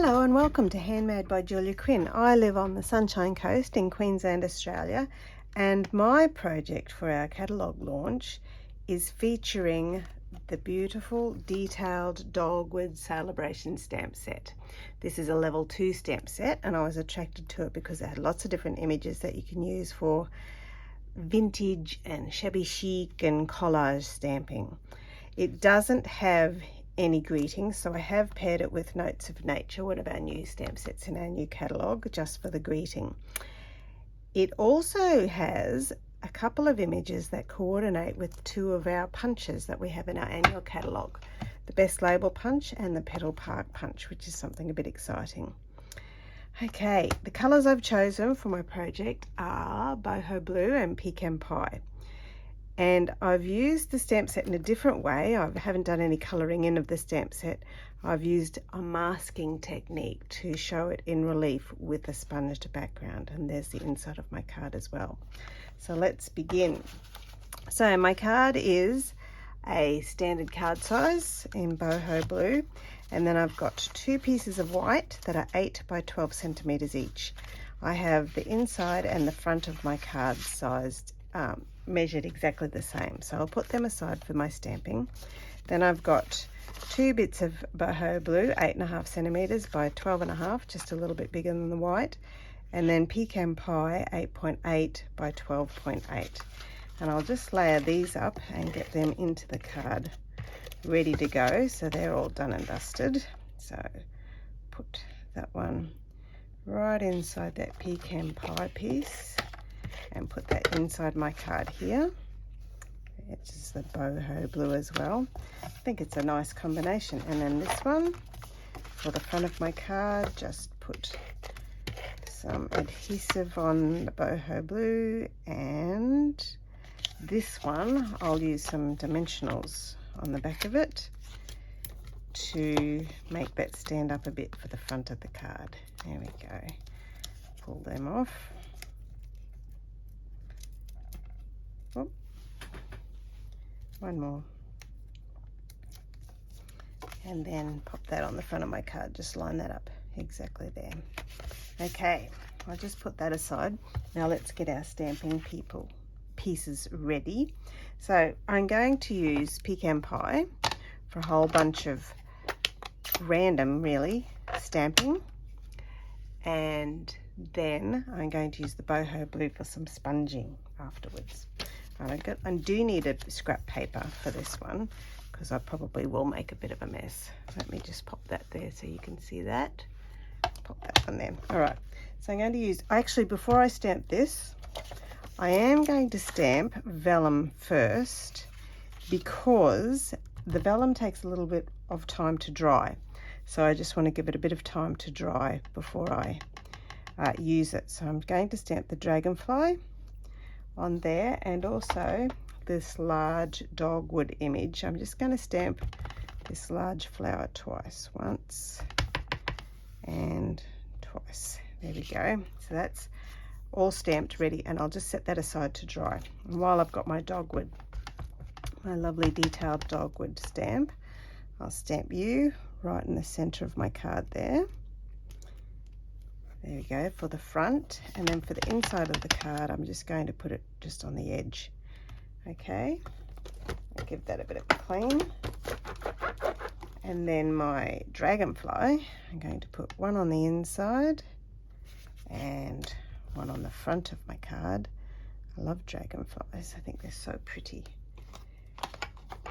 Hello and welcome to Handmade by Julia Quinn. I live on the Sunshine Coast in Queensland, Australia, and my project for our catalogue launch is featuring the beautiful Detailed Dogwood sale-a-bration stamp set. This is a level 2 stamp set, and I was attracted to it because it had lots of different images that you can use for vintage and shabby chic and collage stamping. It doesn't have any greetings, so I have paired it with Notes of Nature, one of our new stamp sets in our new catalogue, just for the greeting. It also has a couple of images that coordinate with two of our punches that we have in our annual catalogue, the Best Label punch and the Petal Park punch, which is something a bit exciting. Okay, the colours I've chosen for my project are boho blue and pecan pie. And I've used the stamp set in a different way. I haven't done any colouring in of the stamp set. I've used a masking technique to show it in relief with a sponged background. And there's the inside of my card as well. So let's begin. So my card is a standard card size in boho blue. And then I've got two pieces of white that are 8 by 12 centimetres each. I have the inside and the front of my card sized measured exactly the same, so I'll put them aside for my stamping. Then I've got two bits of boho blue, 8.5 centimetres by 12.5, just a little bit bigger than the white, and then pecan pie, 8.8 by 12.8. And I'll just layer these up and get them into the card ready to go, so they're all done and dusted. So put that one right inside that pecan pie piece and put that inside my card here. It's just the boho blue as well. I think it's a nice combination. And then this one for the front of my card, just put some adhesive on the boho blue, and this one I'll use some dimensionals on the back of it to make that stand up a bit for the front of the card. There we go. Pull them off. Oh, one more, and then pop that on the front of my card. Just line that up exactly there. Okay, I'll just put that aside. Now let's get our stamping pieces ready. So I'm going to use pecan pie for a whole bunch of random, really, stamping, and then I'm going to use the boho blue for some sponging afterwards. I do need a scrap paper for this one because I probably will make a bit of a mess. Let me just pop that there so you can see that. Pop that on there. All right, so I'm going to use, actually before I stamp this, I am going to stamp vellum first because the vellum takes a little bit of time to dry. So I just want to give it a bit of time to dry before I use it. So I'm going to stamp the dragonfly on there, and also this large dogwood image. I'm just going to stamp this large flower twice, once and twice. There we go. So that's all stamped ready, and I'll just set that aside to dry. And while I've got my dogwood, my lovely Detailed Dogwood stamp, I'll stamp you right in the center of my card there. There we go for the front, and then for the inside of the card I'm just going to put it just on the edge. Okay, I'll give that a bit of a clean, and then my dragonfly, I'm going to put one on the inside and one on the front of my card. I love dragonflies, I think they're so pretty.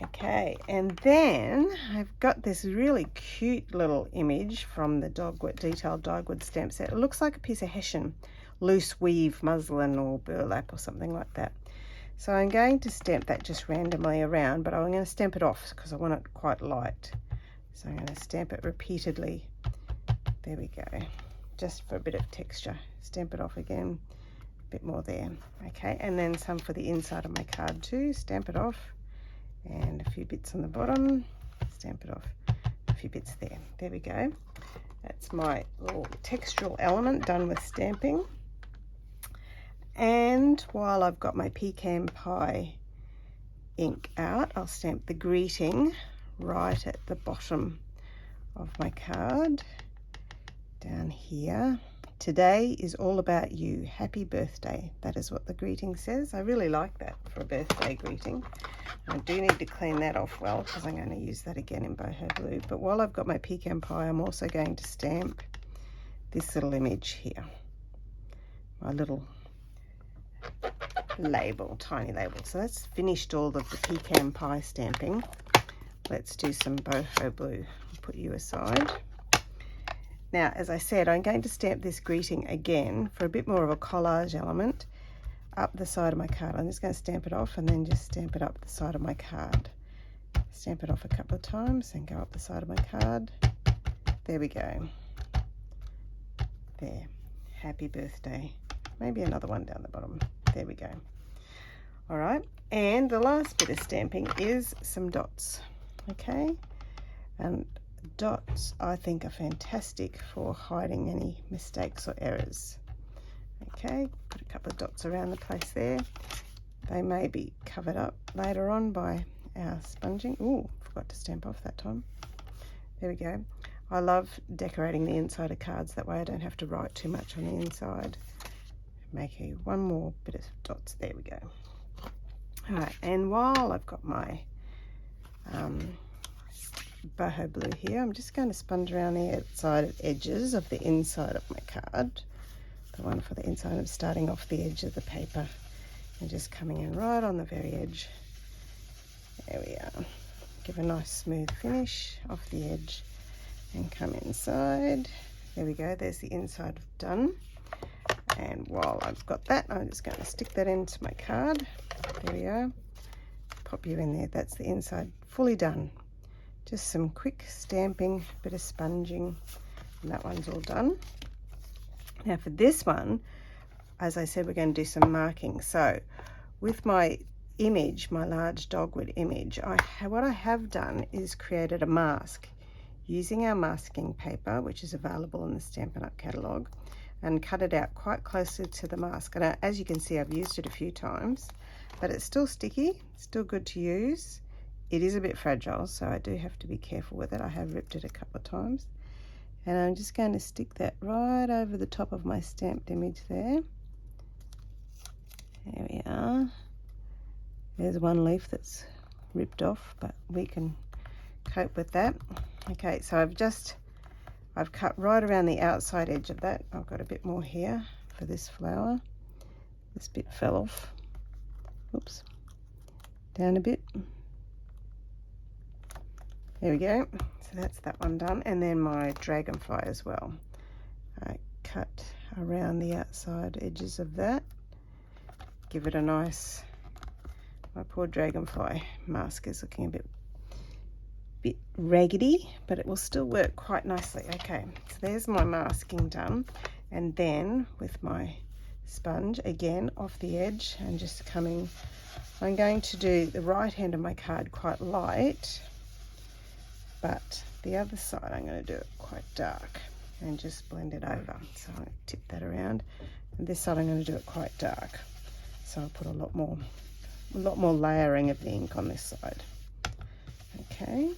Okay, and then I've got this really cute little image from the Detailed Dogwood stamp set. It looks like a piece of Hessian loose weave muslin or burlap or something like that. So I'm going to stamp that just randomly around, but I'm going to stamp it off because I want it quite light. So I'm going to stamp it repeatedly. There we go, just for a bit of texture. Stamp it off again, a bit more there. Okay, and then some for the inside of my card too. Stamp it off. And a few bits on the bottom, stamp it off, a few bits there. There we go. That's my little textural element done with stamping. And while I've got my pecan pie ink out, I'll stamp the greeting right at the bottom of my card. down here. Today is all about you. Happy birthday. That is what the greeting says. I really like that for a birthday greeting. I do need to clean that off well because I'm going to use that again in boho blue. But while I've got my pecan pie, I'm also going to stamp this little image here. My little label, tiny label. So that's finished all of the pecan pie stamping. Let's do some boho blue. I'll put you aside. Now, as I said, I'm going to stamp this greeting again for a bit more of a collage element up the side of my card. I'm just going to stamp it off and then just stamp it up the side of my card. Stamp it off a couple of times and go up the side of my card. There we go. There. Happy birthday. Maybe another one down the bottom. There we go. All right. And the last bit of stamping is some dots. Okay. And dots, I think, are fantastic for hiding any mistakes or errors. Okay, put a couple of dots around the place there. They may be covered up later on by our sponging. Ooh, forgot to stamp off that time. There we go. I love decorating the inside of cards. That way I don't have to write too much on the inside. Make one more bit of dots. There we go. All right, and while I've got my boho blue here, I'm just going to sponge around the outside edges of the inside of my card. The one for the inside, I'm starting off the edge of the paper and just coming in right on the very edge. There we are. Give a nice smooth finish off the edge and come inside. There we go, there's the inside done. And while I've got that, I'm just going to stick that into my card. There we are. Pop you in there. That's the inside fully done. Just some quick stamping, bit of sponging, and that one's all done. Now for this one, as I said, we're going to do some marking. So with my image, my large dogwood image, what I have done is created a mask using our masking paper, which is available in the Stampin' Up! Catalogue, and cut it out quite closely to the mask. And as you can see, I've used it a few times, but it's still sticky, still good to use. It is a bit fragile, so I do have to be careful with it. I have ripped it a couple of times. And I'm just going to stick that right over the top of my stamped image there. There we are. There's one leaf that's ripped off, but we can cope with that. Okay, so I've cut right around the outside edge of that. I've got a bit more here for this flower. This bit fell off. Oops. Down a bit. There we go. So that's that one done. And then my dragonfly as well. I cut around the outside edges of that. Give it a nice... My poor dragonfly mask is looking a bit raggedy, but it will still work quite nicely. Okay, so there's my masking done. And then with my sponge, again, off the edge and just coming... I'm going to do the right hand of my card quite light, but the other side I'm going to do it quite dark and just blend it over. So I'm going to tip that around, and this side I'm going to do it quite dark. So I'll put a lot more layering of the ink on this side. Okay.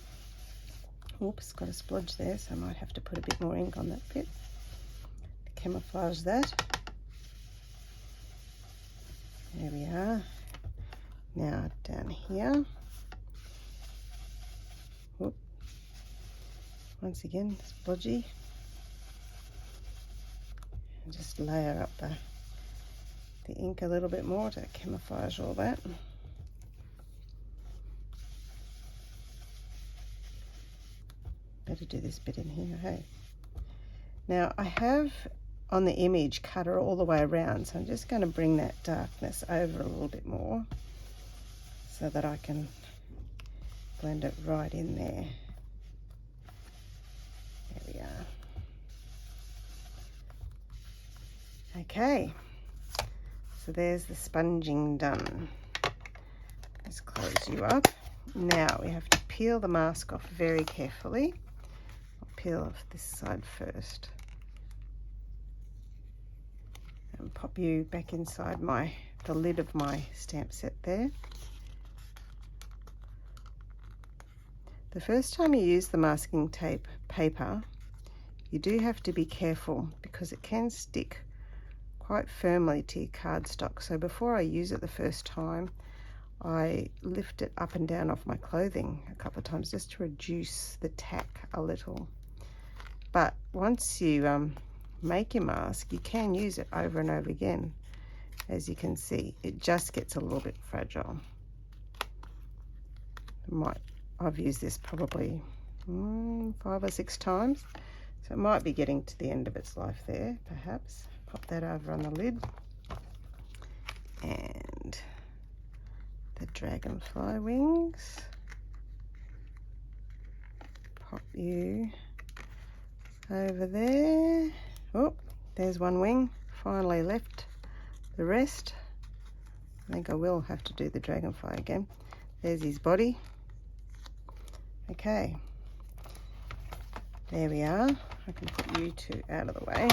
Oops, got a splodge there, so I might have to put a bit more ink on that bit to camouflage that. There we are. Now down here. Whoop. Once again, splodgy. And just layer up the ink a little bit more to camouflage all that. Better do this bit in here, hey. Now I have on the image cut her all the way around, so I'm just going to bring that darkness over a little bit more so that I can blend it right in there. There we are. Okay, so there's the sponging done. Let's close you up. Now we have to peel the mask off very carefully. I'll peel off this side first and pop you back inside the lid of my stamp set there. The first time you use the masking tape paper, You do have to be careful because it can stick quite firmly to your cardstock. So before I use it the first time, I lift it up and down off my clothing a couple of times just to reduce the tack a little. But once you make your mask, you can use it over and over again. As you can see, it just gets a little bit fragile. I've used this probably 5 or 6 times, so it might be getting to the end of its life there, perhaps. Pop that over on the lid, and the dragonfly wings. Pop you over there. Oh, there's one wing, finally left the rest. I think I will have to do the dragonfly again. There's his body. Okay, there we are. I can put you two out of the way.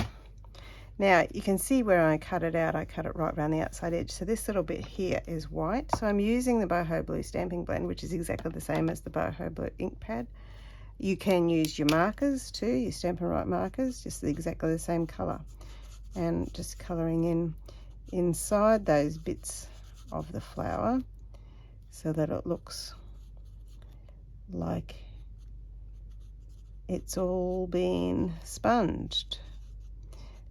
Now you can see where I cut it out. I cut it right around the outside edge. So this little bit here is white. So I'm using the Boho Blue stamping blend, which is exactly the same as the Boho Blue ink pad. You can use your markers too, your Stampin' Right markers, just exactly the same colour. And just colouring in inside those bits of the flower so that it looks like it's all been sponged.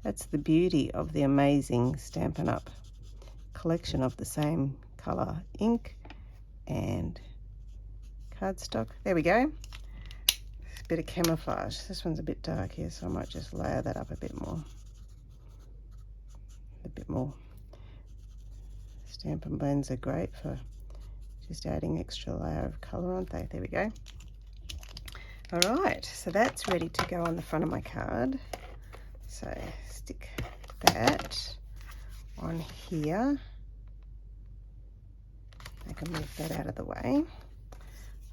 That's the beauty of the amazing Stampin' Up collection of the same colour ink and cardstock. There we go. A bit of camouflage. This one's a bit dark here, so I might just layer that up a bit more. Stampin' blends are great for just adding extra layer of colour, aren't they? There we go. All right, so that's ready to go on the front of my card. So stick that on here. I can move that out of the way.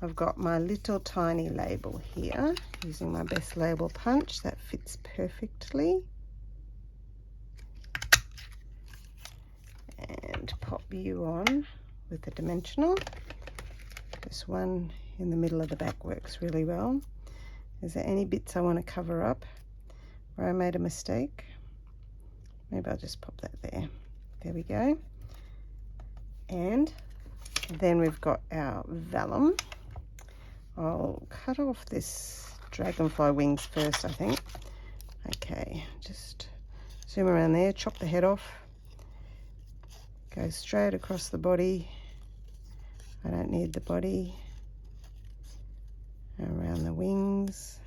I've got my little tiny label here using my best label punch. That fits perfectly. And pop you on with the dimensional. This one in the middle of the back works really well. Is there any bits I want to cover up where I made a mistake? Maybe I'll just pop that there. There we go. And then we've got our vellum. I'll cut off this dragonfly wings first, I think. Okay, just zoom around there, chop the head off. Go straight across the body. I don't need the body. Around the wings,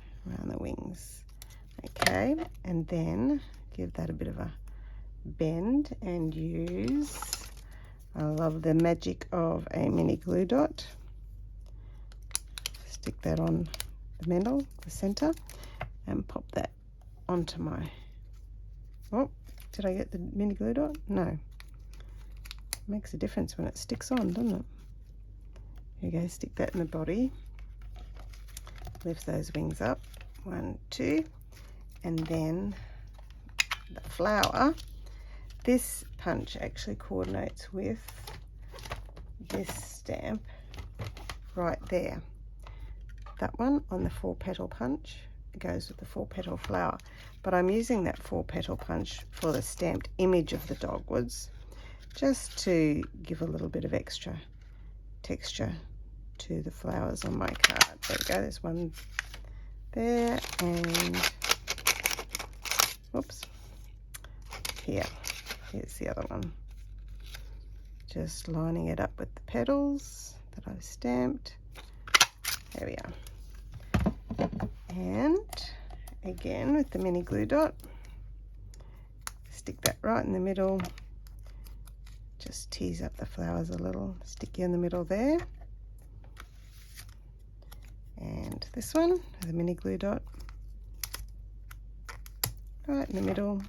Okay, and then give that a bit of a bend and use, I love the magic of a mini glue dot. Stick that on the middle, the center, and pop that onto my, oh, did I get the mini glue dot? No. Makes a difference when it sticks on, doesn't it? Here you go, stick that in the body. Lift those wings up, 1, 2, and then the flower. This punch actually coordinates with this stamp right there. That one on the 4-petal punch goes with the 4-petal flower, but I'm using that 4-petal punch for the stamped image of the dogwoods, just to give a little bit of extra texture to the flowers on my card. There we go, there's one there, and whoops, here's the other one. Just lining it up with the petals that I've stamped. There we are. And again with the mini glue dot, stick that right in the middle. Just tease up the flowers a little, stick you in the middle there. And this one with a mini glue dot right in the middle.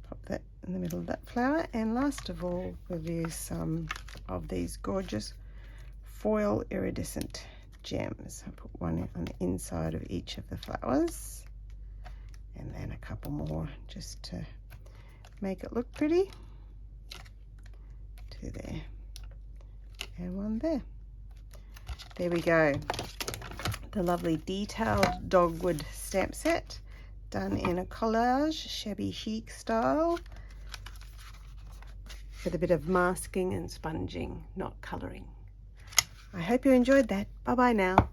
Pop that in the middle of that flower. And last of all, we'll use some of these gorgeous foil iridescent gems. I put one on the inside of each of the flowers, and then a couple more just to make it look pretty. 2 there and 1 there. There we go. the lovely Detailed Dogwood stamp set, done in a collage, shabby chic style, with a bit of masking and sponging, not colouring. I hope you enjoyed that. Bye bye now.